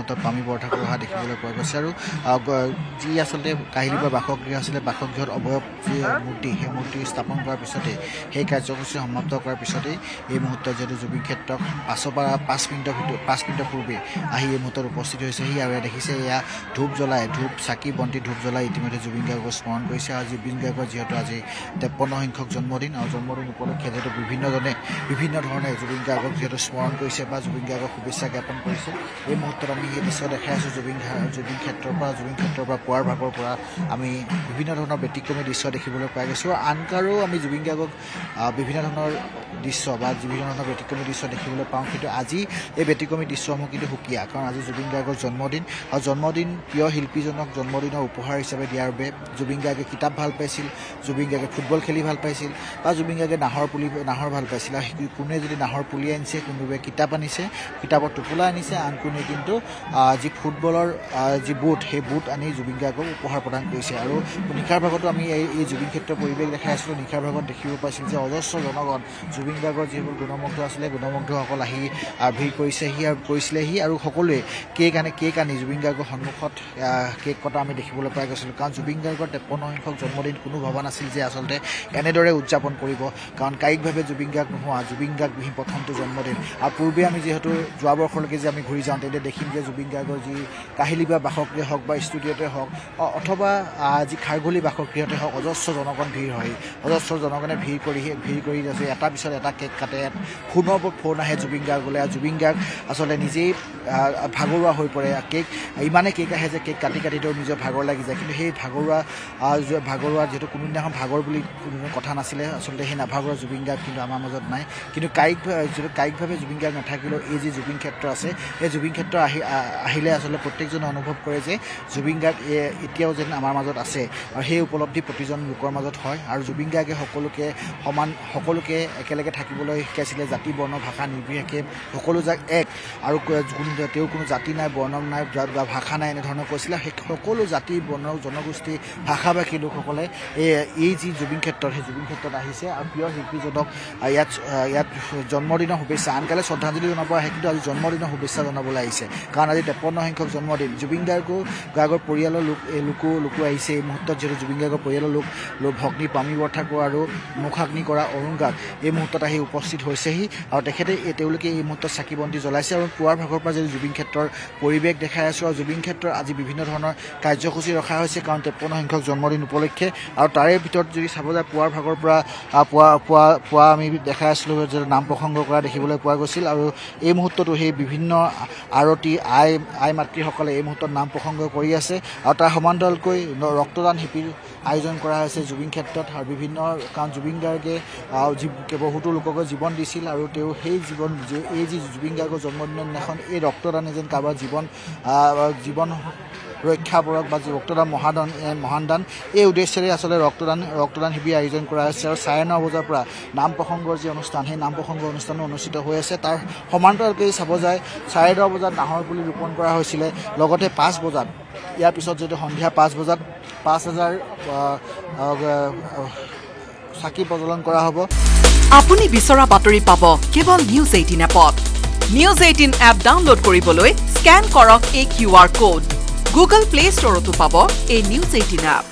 মুহূৰ্তত পামি বৰঠাকুৰ অহা দেখিবলৈ পোৱা গৈছে আৰু যি আচলতে কাহিলীবাৰ বাসগৃহ আছিলে বাসগৃহত অৱয়ব যি মূৰ্তি সেই মূৰ্তি স্থাপন কৰাৰ পিছতে সেই কাৰ্যসূচী সমাপ্ত কৰাৰ পিছতেই এই মুহূৰ্তত যিহেতু জুবিন ক্ষেত্ৰক 5 মিনিটৰ পূৰ্বে আহি এই মুহূৰ্তত উপস্থিত হৈছেহি আৰু দেখিছে এয়া ধূপ চাকি বন্তি ধূপ জ্বলাই ইতিমধ্যে জুবিন গাৰ্গক স্মৰণ কৰিছে আৰু জুবিন গাৰ্গৰ যিহেতু আজি 53 সংখ্যক জন্মদিন আৰু জন্মদিন উপলক্ষে যিহেতু বিভিন্ন ধৰণে জুবিন গাৰ্গক যিহেতু স্মৰণ কৰিছে বা জুবিন গাৰ্গক শুভেচ্ছা জ্ঞাপন কৰিছে এই মুহূৰ্তত আমি এই দৃশ্য দেখাই আছোঁ জুবিন ক্ষেত্ৰৰ পৰা পুৱাৰ ভাগৰ পৰা আমি বিভিন্ন ধৰণৰ ব্যতিক্ৰমী দৃশ্য দেখিবলৈ পাই গৈছোঁ আনকাৰো আমি জুবিন গাৰ্গক বিভিন্ন ধৰণৰ দৃশ্য বা বিভিন্ন ধৰণৰ ব্যতিক্ৰমী দৃশ্য দেখিবলৈ পাওঁ কিন্তু আজি এই ব্যতিক্ৰমী দৃশ্যসমূহ কিন্তু সুকীয়া কাৰণ আজি জুবিন গাৰ্গৰ জন্মদিন আৰু জন্মদিন প্ৰিয় শিল্পীজনক জন্মদিনৰ উপহাৰ হিচাপে দিয়াৰ বাবে জুবিন গাৰ্গে কিতাপ ভাল পাইছিল জুবিন গাৰ্গে ফুটবল খেলি ভাল পাইছিল বা জুবিন গাৰ্গে নাহৰ ভাল পাইছিল আৰু কোনোৱে যদি নাহৰ পুলি আনিছে কোনোবাই কিতাপ আনিছে কিতাপৰ টোপোলা আনিছে আন কোনোৱে কিন্তু যি ফুটবলৰ যি বুট সেই বুট আনি জুবিন গাৰ্গক উপহাৰ প্ৰদান কৰিছে আৰু নিশাৰ ভাগতো আমি এই জুবিন ক্ষেত্ৰৰ পৰিৱেশ দেখাই আছিলোঁ নিশাৰ ভাগত দেখিব পাইছিল যে অজস্ৰ জনগণ জুবিন গাৰ্গৰ যিবোৰ গুণমুগ্ধ আছিলে গুণমুগ্ধসকল আহি ভিৰ কৰিছিলেহি আৰু সকলোৱে কেক আনি জুবিন গাৰ্গৰ সন্মুখত কেক কটা আমি দেখিবলৈ পাই গৈছিলোঁ কাৰণ জুবিন গাৰ্গৰ 53 সংখ্যক জন্মদিন কোনো ভবা নাছিল যে আচলতে এনেদৰে উদযাপন কৰিব কাৰণ কায়িকভাৱে জুবিন গাৰ্গ নোহোৱা জুবিন গাৰ্গবিহীন প্ৰথমটো জন্মদিন আৰু পূৰ্বে আমি যিহেতু যোৱা বৰ্ষলৈকে যে আমি ঘূৰি যাওঁ তেতিয়া দেখিম যে জুবিন গাৰ্গৰ যি কাহিলী বা বাসগৃহ হওক বা ষ্টুডিঅ'তে হওক অথবা যি খাৰঘুলি বাসগৃহতে হওক অজস্ৰ জনগণ ভিৰ হয় অজস্ৰ জনগণে ভিৰ কৰি আছে এটা পিছত এটা কেক কাটে ফোনৰ ওপৰত ফোন আহে জুবিন গাৰ্গলৈ আৰু জুবিন গাৰ্গ আচলতে নিজেই ভাগৰুৱা হৈ পৰে ইমানে কেক আহে যে কেক কাটি তেওঁ নিজৰ ভাগৰ লাগি যায় কিন্তু সেই ভাগৰুৱা যিহেতু কোনোদিনাখন ভাগৰ বুলি কোনো কথা নাছিলে আচলতে সেই নাভাগৰুৱা জুবিন গাৰ্গ কিন্তু আমাৰ মাজত নাই কিন্তু কায়িকভাৱে জুবিন গাৰ্গ নাথাকিলেও এই যি জুবিন ক্ষেত্ৰ আছে এই জুবিন ক্ষেত্ৰ আহিলে আচলতে প্ৰত্যেকজনে অনুভৱ কৰে যে জুবিন গাৰ্গ এতিয়াও যেন আমাৰ মাজত আছে আৰু সেই উপলব্ধি প্ৰতিজন লোকৰ মাজত হয় আৰু জুবিন গাৰ্গে সকলোকে একেলগে থাকিবলৈ শিকাইছিলে জাতি বৰ্ণ ভাষা নিৰ্বিশেষে সকলো যাক এক আৰু তেওঁ কোনো জাতি নাই বৰ্ণ নাই বা ভাষা নাই এনেধৰণৰ কৈছিলে সেই সকলো জাতি বৰ্ণ জনগোষ্ঠী ভাষাভাষী লোকসকলে এই যি জুবিন ক্ষেত্ৰত সেই জুবিন ক্ষেত্ৰত আহিছে আৰু প্ৰিয় শিল্পীজনক ইয়াত জন্মদিনৰ শুভেচ্ছা আনকালে শ্ৰদ্ধাঞ্জলি জনাব আহে কিন্তু আজি জন্মদিনৰ শুভেচ্ছা জনাবলৈ আহিছে কাৰণ আজি 53 সংখ্যক জন্মদিন জুবিন গাৰ্গৰ পৰিয়ালৰ লোকো আহিছে এই মুহূৰ্তত যিহেতু জুবিন গাৰ্গৰ পৰিয়ালৰ লোক ভগ্নী পামি বৰঠাকুৰ আৰু মুখাগ্নি কৰা অৰুণ গাৰ্গ এই মুহূৰ্তত আহি উপস্থিত হৈছেহি আৰু তেওঁলোকে এই মুহূৰ্তত চাকি বন্তি জ্বলাইছে আৰু পুৱাৰ ভাগৰ পৰা যদি জুবিন ক্ষেত্ৰৰ পৰিৱেশ দেখাই আছোঁ আৰু জুবিন ক্ষেত্ৰৰ আজি বিভিন্ন ধৰণৰ কাৰ্যসূচী ৰখা হৈছে কাৰণ 53 সংখ্যক জন্মদিন উপলক্ষে আৰু তাৰে ভিতৰত যদি চাব যায় পুৱাৰ ভাগৰ পৰা পুৱা আমি দেখাই আছিলোঁ যে নাম প্ৰসংগ কৰা দেখিবলৈ পোৱা গৈছিল আৰু এই মুহূৰ্ততো সেই বিভিন্ন আৰতী আই মাতৃসকলে এই মুহূৰ্তত নাম প্ৰসংগ কৰি আছে আৰু তাৰ সমান্তৰালকৈ ৰক্তদান শিবিৰ আয়োজন কৰা হৈছে জুবিন ক্ষেত্ৰত আৰু বিভিন্ন কাৰণ জুবিন গাৰ্গে বহুতো লোকক জীৱন দিছিল আৰু তেওঁ সেই এই যি জুবিন গাৰ্গৰ জন্মদিনৰ দিনাখন এই ৰক্তদানে যেন কাৰোবাৰ জীৱন ৰক্ষা পৰক বা ৰক্তদান মহাদান এই উদ্দেশ্যেৰে আচলতে ৰক্তদান শিবিৰ আয়োজন কৰা হৈছে আৰু 9:30 বজাৰ পৰা নাম প্ৰসংগৰ যি অনুষ্ঠান সেই নাম প্ৰসংগৰ অনুষ্ঠানো অনুষ্ঠিত হৈ আছে তাৰ সমান্তৰালকৈ চাব যায় 10:30 বজাত নাহৰ পুলি ৰোপণ কৰা হৈছিলে লগতে 5 বজাত ইয়াৰ পিছত যদি সন্ধিয়া 5 বজাত 5,000 চাকি প্ৰজ্বলন কৰা হ'ব আপুনি বিচৰা বাতৰি পাব কেৱল নিউজ 18 এপত নিউজ 18 এপ ডাউনলোড কৰিবলৈ স্ক্যান কৰক এই QR code Google Play Store তো পাব এই নিউজ 18 এপ